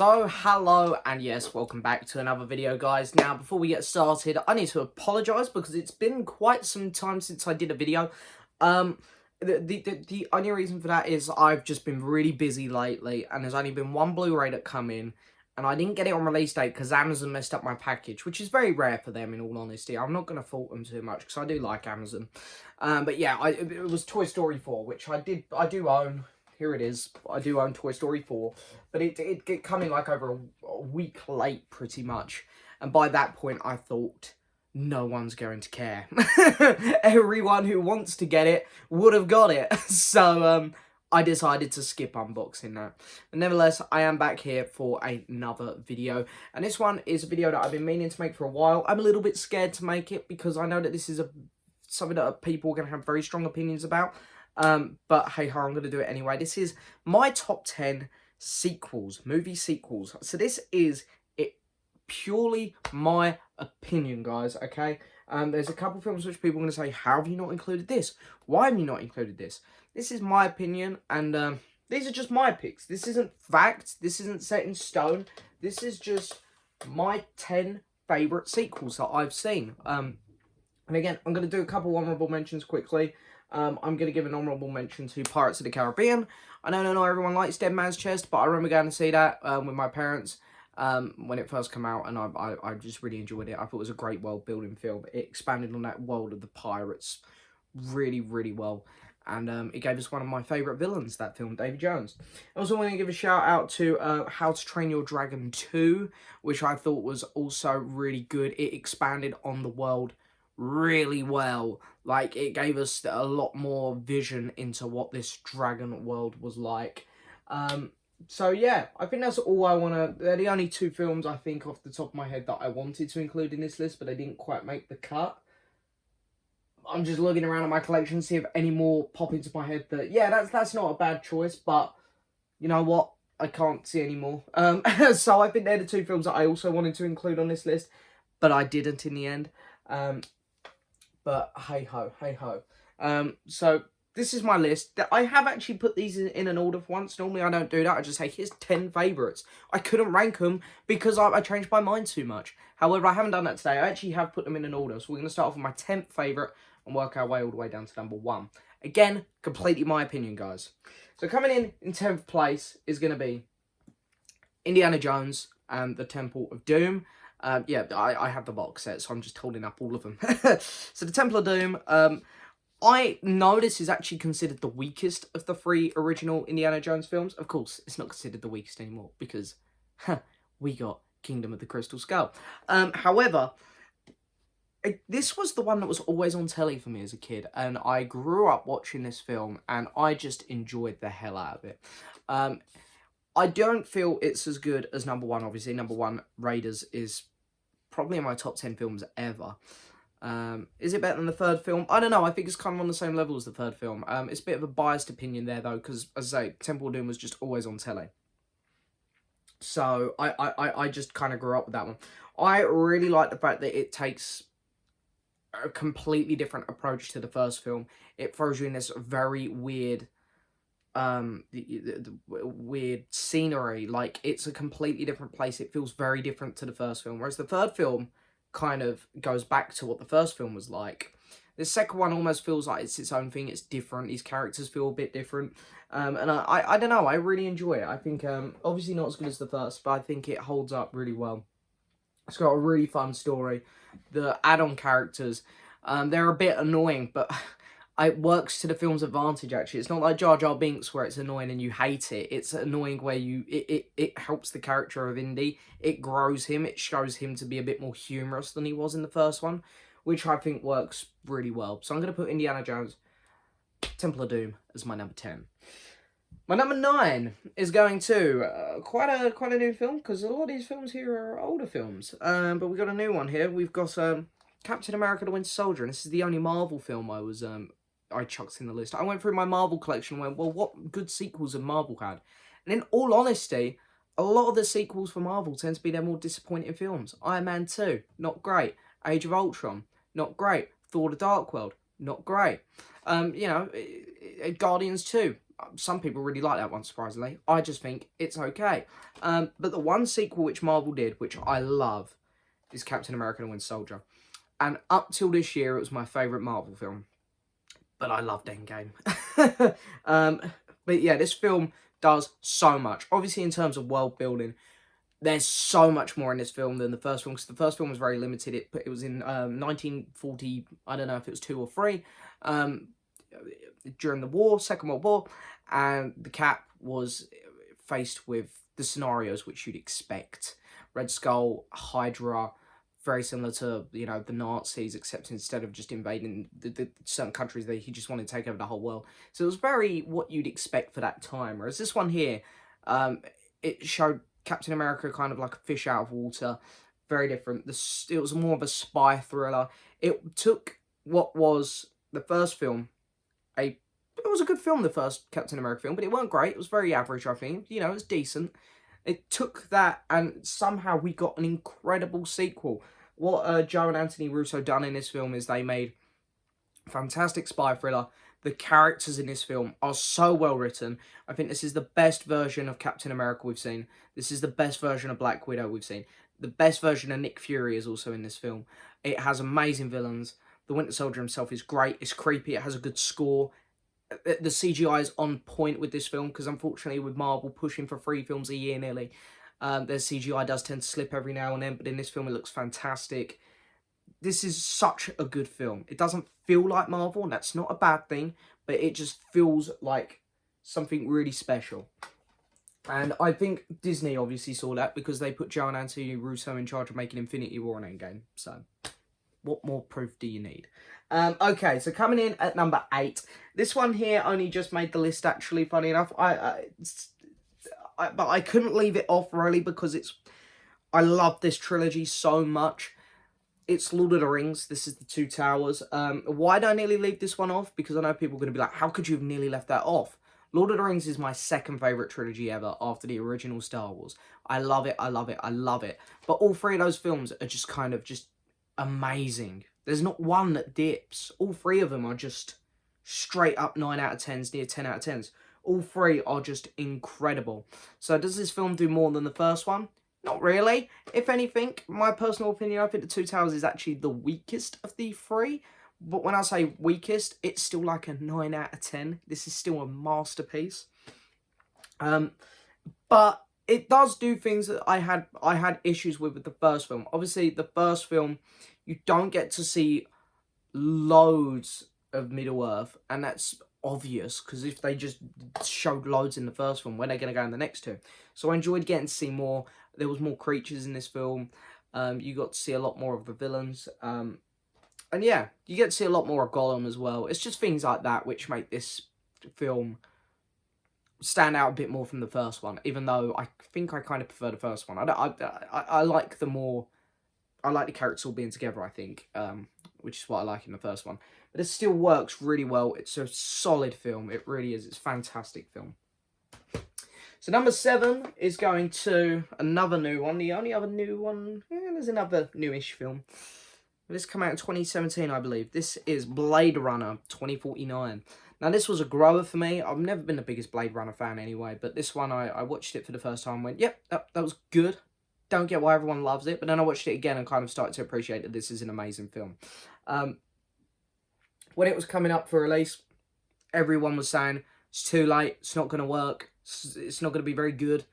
So, hello, and yes, welcome back to another video, guys. Now, before we get started, I need to apologise because it's been quite some time since I did a video. The only reason for that is I've just been really busy lately, and there's only been one Blu-ray that come in, and I didn't get it on release date because Amazon messed up my package, which is very rare for them, in all honesty. I'm not going to fault them too much because I do like Amazon. But yeah, it was Toy Story 4, which I do own. Here it is. I do own Toy Story 4, but it come in like over a week late, pretty much. And by that point, I thought, no one's going to care. Everyone who wants to get it would have got it. So, I decided to skip unboxing that. But nevertheless, I am back here for another video. And this one is a video that I've been meaning to make for a while. I'm a little bit scared to make it because I know that this is something that people are going to have very strong opinions about. But hey ho, I'm going to do it anyway. This is my top 10 sequels, movie sequels. So this is purely my opinion, guys, okay? There's a couple films which people are going to say, how have you not included this? Why have you not included this? This is my opinion, and these are just my picks. This isn't fact. This isn't set in stone. This is just my 10 favourite sequels that I've seen. And again, I'm going to do a couple honourable mentions quickly. I'm going to give an honourable mention to Pirates of the Caribbean. I know not everyone likes Dead Man's Chest, but I remember going to see that with my parents when it first came out, and I just really enjoyed it. I thought it was a great world-building film. It expanded on that world of the pirates really, really well. And it gave us one of my favourite villains, that film, Davy Jones. I also want to give a shout-out to How to Train Your Dragon 2, which I thought was also really good. It expanded on the world really well. Like, it gave us a lot more vision into what this dragon world was like. So yeah, I think that's all I want to... They're the only two films I think off the top of my head that I wanted to include in this list, but they didn't quite make the cut. I'm just looking around at my collection to see if any more pop into my head that, yeah, that's not a bad choice, but you know what? I can't see any more. So I think they're the two films that I also wanted to include on this list, but I didn't in the end. But hey ho, hey ho. So this is my list. I have actually put these in an order for once. Normally I don't do that. I just say, here's 10 favourites. I couldn't rank them because I changed my mind too much. However, I haven't done that today. I actually have put them in an order. So we're going to start off with my 10th favourite and work our way all the way down to number 1. Again, completely my opinion, guys. So coming in 10th place is going to be Indiana Jones and the Temple of Doom. Yeah, I have the box set, so I'm just holding up all of them. So the Temple of Doom, I know this is actually considered the weakest of the 3 original Indiana Jones films. Of course, it's not considered the weakest anymore because we got Kingdom of the Crystal Skull. However, this was the one that was always on telly for me as a kid, and I grew up watching this film, and I just enjoyed the hell out of it. I don't feel it's as good as number 1, obviously. Number 1, Raiders, is probably in my top 10 films ever. Is it better than the third film? I don't know. I think it's kind of on the same level as the third film. It's a bit of a biased opinion there, though, because, as I say, Temple of Doom was just always on telly. So, I just kind of grew up with that one. I really like the fact that it takes a completely different approach to the first film. It throws you in this very weird... the weird scenery. Like, it's a completely different place. It feels very different to the first film, whereas the third film kind of goes back to what the first film was like. The second one almost feels like it's its own thing. It's different. These characters feel a bit different, and I don't know, I really enjoy it. I think obviously not as good as the first, but I think it holds up really well. It's got a really fun story. The add-on characters, they're a bit annoying, but it works to the film's advantage, actually. It's not like Jar Jar Binks where it's annoying and you hate it. It's annoying where it helps the character of Indy. It grows him. It shows him to be a bit more humorous than he was in the first one, which I think works really well. So I'm going to put Indiana Jones, Temple of Doom as my number 10. My number 9 is going to quite a new film, because a lot of these films here are older films. But we've got a new one here. We've got Captain America: The Winter Soldier, and this is the only Marvel film I chucked in the list. I went through my Marvel collection and went, well, what good sequels have Marvel had? And in all honesty, a lot of the sequels for Marvel tend to be their more disappointing films. Iron Man 2, not great. Age of Ultron, not great. Thor: The Dark World, not great. You know, Guardians 2, Some people really like that one, surprisingly. I just think it's okay. But the one sequel which Marvel did, which I love, is Captain America: The Winter Soldier. And up till this year, it was my favourite Marvel film. But I loved Endgame. But yeah, this film does so much. Obviously, in terms of world building, there's so much more in this film than the first film, because the first film was very limited. It was in 1940, I don't know if it was 2 or 3, during the war, Second World War, and the Cap was faced with the scenarios which you'd expect. Red Skull, Hydra, very similar to, you know, the Nazis, except instead of just invading the certain countries, he just wanted to take over the whole world. So it was very what you'd expect for that time. Whereas this one here, it showed Captain America kind of like a fish out of water. Very different. It was more of a spy thriller. It took what was the first film, it was a good film, the first Captain America film, but it weren't great. It was very average, I think. You know, it was decent. It took that, and somehow we got an incredible sequel. What Joe and Anthony Russo done in this film is they made fantastic spy thriller. The characters in this film are so well written. I think this is the best version of Captain America we've seen. This is the best version of Black Widow we've seen. The best version of Nick Fury is also in this film. It has amazing villains. The Winter Soldier himself is great. It's creepy. It has a good score. The CGI is on point with this film, because unfortunately with Marvel pushing for 3 films a year nearly, their CGI does tend to slip every now and then, but in this film it looks fantastic. This is such a good film. It doesn't feel like Marvel, and that's not a bad thing, but it just feels like something really special. And I think Disney obviously saw that, because they put Joe and Anthony Russo in charge of making Infinity War and Endgame. So, what more proof do you need? Okay, so coming in at number 8. This one here only just made the list, actually, funny enough. But I couldn't leave it off, really, because I love this trilogy so much. It's Lord of the Rings. This is the Two Towers. Why did I nearly leave this one off? Because I know people are going to be like, how could you have nearly left that off? Lord of the Rings is my second favourite trilogy ever, after the original Star Wars. I love it, I love it, I love it. But all 3 of those films are just kind of just amazing. There's not one that dips. All 3 of them are just straight up 9 out of 10s, near 10 out of 10s. All 3 are just incredible. So does this film do more than the first one? Not really. If anything, my personal opinion, I think The Two Towers is actually the weakest of the 3. But when I say weakest, it's still like a 9 out of 10. This is still a masterpiece. But it does do things that I had issues with the first film. Obviously, the first film, you don't get to see loads of Middle-earth, and that's obvious, because if they just showed loads in the first film, when are they going to go in the next 2? So I enjoyed getting to see more. There was more creatures in this film. You got to see a lot more of the villains. And yeah, you get to see a lot more of Gollum as well. It's just things like that which make this film stand out a bit more from the first one, even though I think I kind of prefer the first one. I like the more... I like the characters all being together, I think, which is what I like in the first one. But it still works really well. It's a solid film. It really is. It's a fantastic film. So number 7 is going to another new one. The only other new one... there's another newish film. This came out in 2017, I believe. This is Blade Runner 2049. Now, this was a grower for me. I've never been the biggest Blade Runner fan anyway, but this one, I watched it for the first time and went, yep, that was good. Don't get why everyone loves it, but then I watched it again and kind of started to appreciate that this is an amazing film. When it was coming up for release, everyone was saying, it's too late, it's not going to work, it's not going to be very good.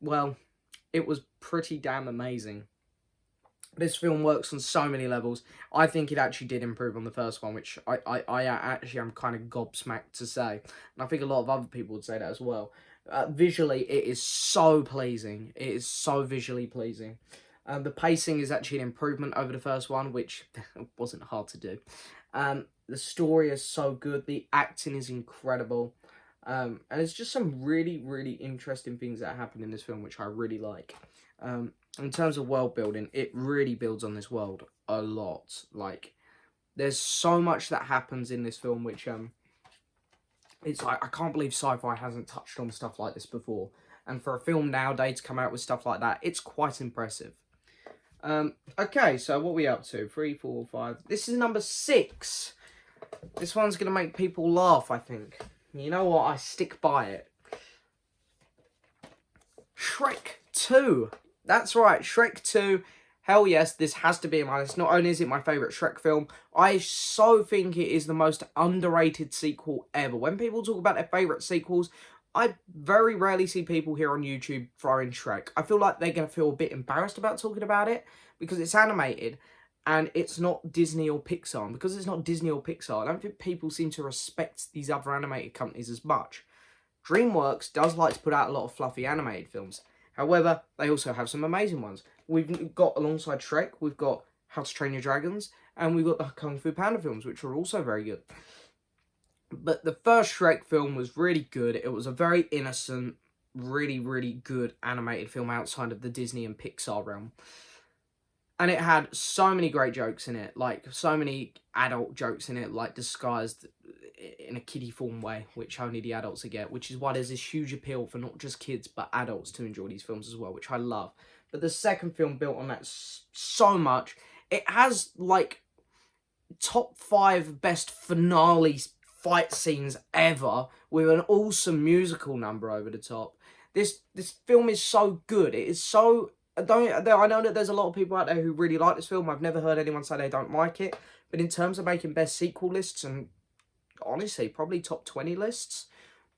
Well, it was pretty damn amazing. This film works on so many levels. I think it actually did improve on the first one, which I actually am kind of gobsmacked to say. And I think a lot of other people would say that as well. Visually, it is so pleasing. It is so visually pleasing. The pacing is actually an improvement over the first one, which wasn't hard to do. The story is so good. The acting is incredible. And it's just some really, really interesting things that happen in this film, which I really like. In terms of world building, it really builds on this world a lot. Like, there's so much that happens in this film, which, it's like, I can't believe sci-fi hasn't touched on stuff like this before. And for a film nowadays to come out with stuff like that, it's quite impressive. Okay, so what are we up to? 3, 4, 5. This is number 6. This one's going to make people laugh, I think. You know what? I stick by it. Shrek 2. That's right, Shrek 2. Hell yes, this has to be in my list. Not only is it my favourite Shrek film, I so think it is the most underrated sequel ever. When people talk about their favourite sequels, I very rarely see people here on YouTube throwing Shrek. I feel like they're going to feel a bit embarrassed about talking about it because it's animated and it's not Disney or Pixar. And because it's not Disney or Pixar, I don't think people seem to respect these other animated companies as much. DreamWorks does like to put out a lot of fluffy animated films. However, they also have some amazing ones. We've got, alongside Shrek, we've got How to Train Your Dragons, and we've got the Kung Fu Panda films, which are also very good. But the first Shrek film was really good. It was a very innocent, really, really good animated film outside of the Disney and Pixar realm. And it had so many great jokes in it, like so many adult jokes in it, like disguised in a kiddie form way, which only the adults get, which is why there's this huge appeal for not just kids, but adults to enjoy these films as well, which I love. But the second film built on that so much. It has, like, top 5 best finale fight scenes ever, with an awesome musical number over the top. This film is so good. It is so... I know that there's a lot of people out there who really like this film. I've never heard anyone say they don't like it. But in terms of making best sequel lists, and honestly, probably top 20 lists,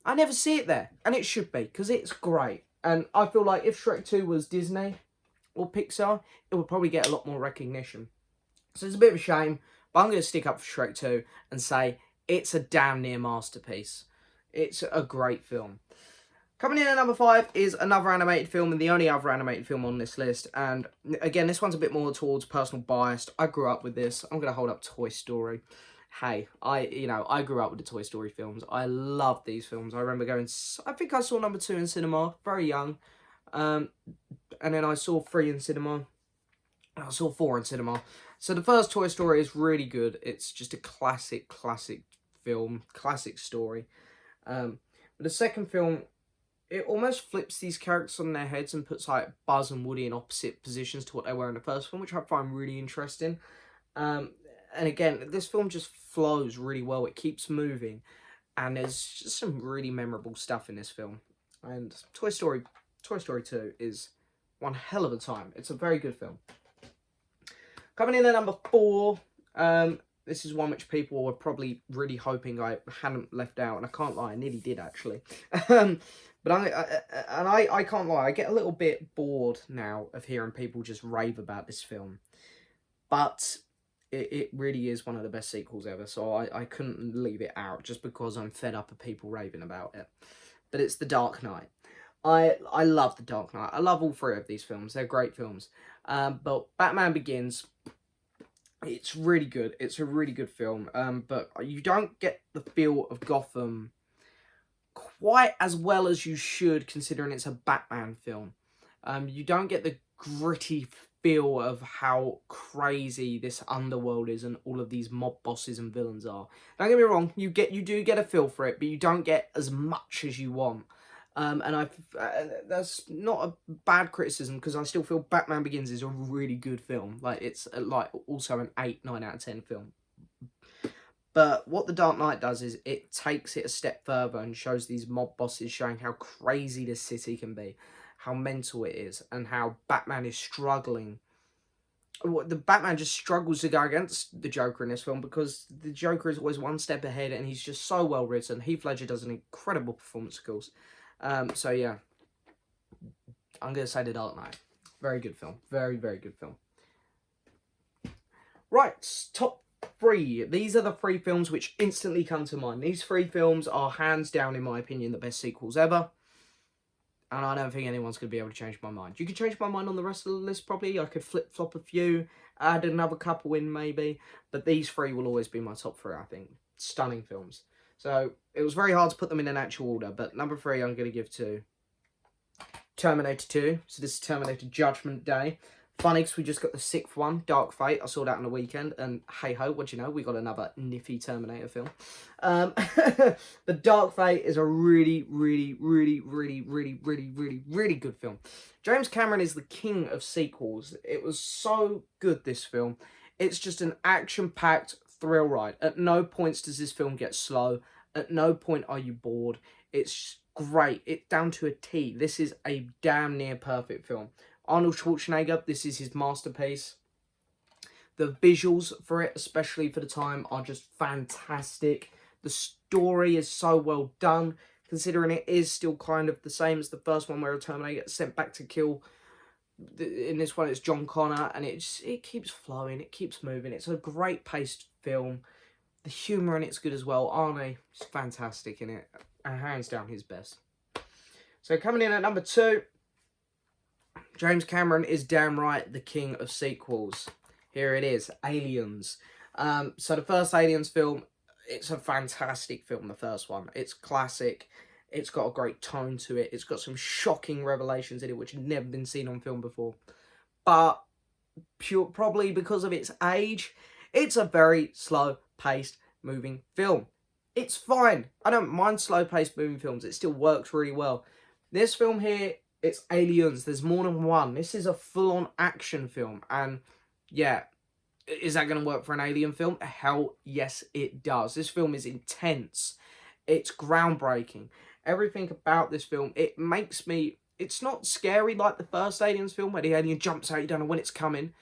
I never see it there. And it should be, because it's great. And I feel like if Shrek 2 was Disney or Pixar, it would probably get a lot more recognition. So it's a bit of a shame, but I'm going to stick up for Shrek 2 and say it's a damn near masterpiece. It's a great film. Coming in at number 5 is another animated film, and the only other animated film on this list. And again, this one's a bit more towards personal bias. I grew up with this. I'm going to hold up Toy Story. Hey, I grew up with the Toy Story films. I love these films. I remember going, I think I saw number 2 in cinema, very young. And then I saw 3 in cinema. I saw 4 in cinema. So the first Toy Story is really good. It's just a classic film, classic story. But the second film, it almost flips these characters on their heads and puts like Buzz and Woody in opposite positions to what they were in the first film, which I find really interesting. And again, this film just flows really well. It keeps moving, and there's just some really memorable stuff in this film. And Toy Story 2 is one hell of a time. It's a very good film. Coming in at number 4, this is one which people were probably really hoping I hadn't left out, and I can't lie, I nearly did actually. But I can't lie, I get a little bit bored now of hearing people just rave about this film. But it really is one of the best sequels ever, so I couldn't leave it out just because I'm fed up of people raving about it. But it's The Dark Knight. I love The Dark Knight. I love all 3 of these films. They're great films. But Batman Begins, it's really good. It's a really good film. But you don't get the feel of Gotham quite as well as you should, considering it's a Batman film. You don't get the gritty feel of how crazy this underworld is and all of these mob bosses and villains are. Don't get me wrong, you do get a feel for it, but you don't get as much as you want. And that's not a bad criticism, because I still feel Batman Begins is a really good film. Like, it's like also an 8, 9 out of 10 film. But what The Dark Knight does is it takes it a step further and shows these mob bosses, showing how crazy this city can be, how mental it is, and how Batman is struggling. The Batman just struggles to go against the Joker in this film, because the Joker is always one step ahead, and he's just so well written. Heath Ledger does an incredible performance, of course. So yeah, I'm going to say The Dark Knight. Very good film. Very, very good film. Right, top 3. These are the 3 films which instantly come to mind. These 3 films are hands down, in my opinion, the best sequels ever. And I don't think anyone's going to be able to change my mind. You could change my mind on the rest of the list, probably. I could flip-flop a few, add another couple in, maybe. But these 3 will always be my top 3, I think. Stunning films. So, it was very hard to put them in an actual order, but number 3 I'm going to give to Terminator 2. So this is Terminator Judgement Day. Funny, because we just got the 6th one, Dark Fate. I saw that on the weekend, and hey-ho, what do you know? We got another niffy Terminator film. The Dark Fate is a really good film. James Cameron is the king of sequels. It was so good, this film. It's just an action-packed thrill ride. At no points does this film get slow. At no point are you bored. It's great. It's down to a T. This is a damn near perfect film. Arnold Schwarzenegger, this is his masterpiece. The visuals for it, especially for the time, are just fantastic. The story is so well done, considering it is still kind of the same as the first one, where a Terminator gets sent back to kill. In this one, it's John Connor, and it keeps flowing, it keeps moving. It's a great paced film. The humour in it's good as well. Arnie is fantastic in it, and hands down his best. So coming in at number 2, James Cameron is damn right the king of sequels. Here it is, Aliens. So the first Aliens film, it's a fantastic film, the first one. It's classic. It's got a great tone to it. It's got some shocking revelations in it, which had never been seen on film before. But probably because of its age, it's a very slow-paced moving film. It's fine. I don't mind slow-paced moving films. It still works really well. This film here, it's Aliens. There's more than one. This is a full-on action film. And yeah, is that going to work for an Alien film? Hell yes, it does. This film is intense. It's groundbreaking. Everything about this film, it makes me... It's not scary like the first Aliens film, where the alien jumps out, you don't know when it's coming.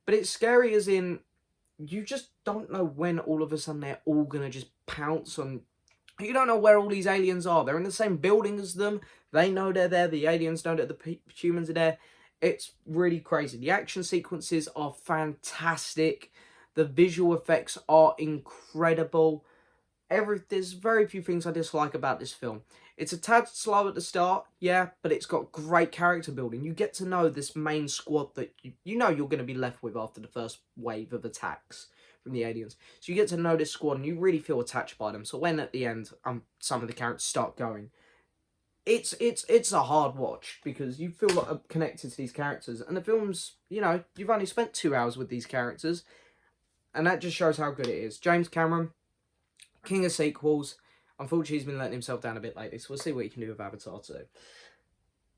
But it's scary as in, you just don't know when all of a sudden they're all going to just pounce on... You don't know where all these aliens are. They're in the same building as them. They know they're there. The aliens know that the humans are there. It's really crazy. The action sequences are fantastic. The visual effects are incredible. There's very few things I dislike about this film. It's a tad slow at the start, yeah, but it's got great character building. You get to know this main squad that you know you're going to be left with after the first wave of attacks from the aliens. So you get to know this squad and you really feel attached by them. So when at the end some of the characters start going, it's a hard watch because you feel like connected to these characters. And the film's, you know, you've only spent 2 hours with these characters. And that just shows how good it is. James Cameron, king of sequels. Unfortunately, he's been letting himself down a bit lately, so we'll see what he can do with Avatar 2.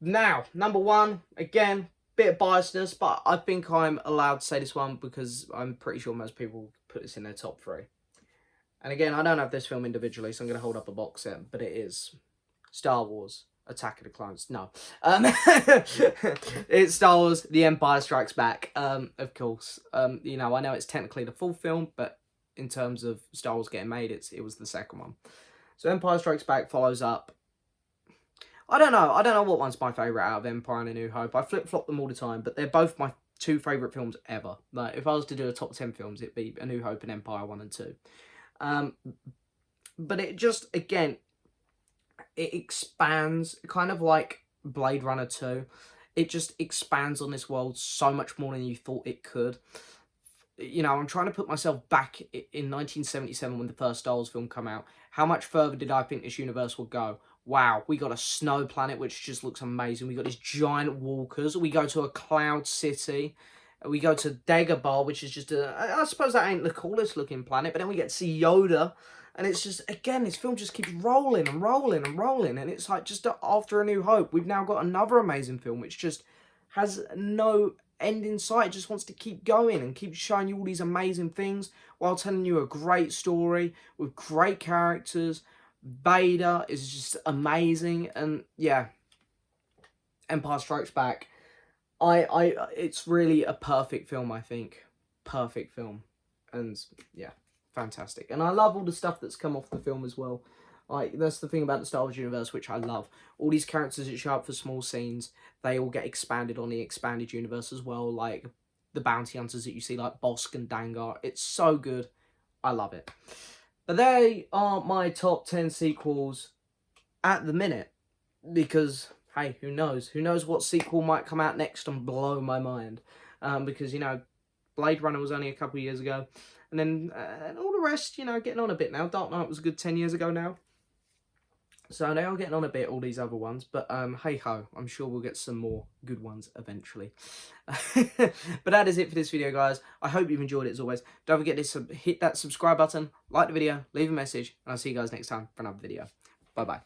Now, number 1, again, bit of biasness, but I think I'm allowed to say this one because I'm pretty sure most people put this in their top 3. And again, I don't have this film individually, so I'm going to hold up a box set, but it is Star Wars, Attack of the Clones. No. It's Star Wars, The Empire Strikes Back, of course. You know, I know it's technically the full film, but in terms of Star Wars getting made, it was the second one. So Empire Strikes Back follows up. I don't know what one's my favourite out of Empire and A New Hope. I flip-flop them all the time, but they're both my 2 favourite films ever. Like, if I was to do a top 10 films, it'd be A New Hope and Empire 1 and 2. But it just, again, it expands, kind of like Blade Runner 2. It just expands on this world so much more than you thought it could. You know, I'm trying to put myself back in 1977 when the first Star Wars film came out. How much further did I think this universe would go? Wow, we got a snow planet, which just looks amazing. We got these giant walkers. We go to a cloud city. We go to Dagobah, which is just I suppose that ain't the coolest looking planet, but then we get to see Yoda. And it's just, again, this film just keeps rolling and rolling and rolling. And it's like, just after A New Hope, we've now got another amazing film, which just has no end in sight. It just wants to keep going and keep showing you all these amazing things while telling you a great story with great characters. Vader is just amazing. And yeah, Empire Strikes Back. It's really a perfect film, I think. Perfect film. And yeah, fantastic. And I love all the stuff that's come off the film as well. Like, that's the thing about the Star Wars universe, which I love. All these characters that show up for small scenes, they all get expanded on the expanded universe as well. Like, the bounty hunters that you see, like Bosk and Dangar. It's so good. I love it. But they are my top 10 sequels at the minute. Because, hey, who knows? Who knows what sequel might come out next and blow my mind. Because, you know, Blade Runner was only a couple of years ago. And then all the rest, you know, getting on a bit now. Dark Knight was a good 10 years ago now. So they are getting on a bit, all these other ones. But hey-ho, I'm sure we'll get some more good ones eventually. But that is it for this video, guys. I hope you've enjoyed it as always. Don't forget to hit that subscribe button, like the video, leave a message, and I'll see you guys next time for another video. Bye-bye.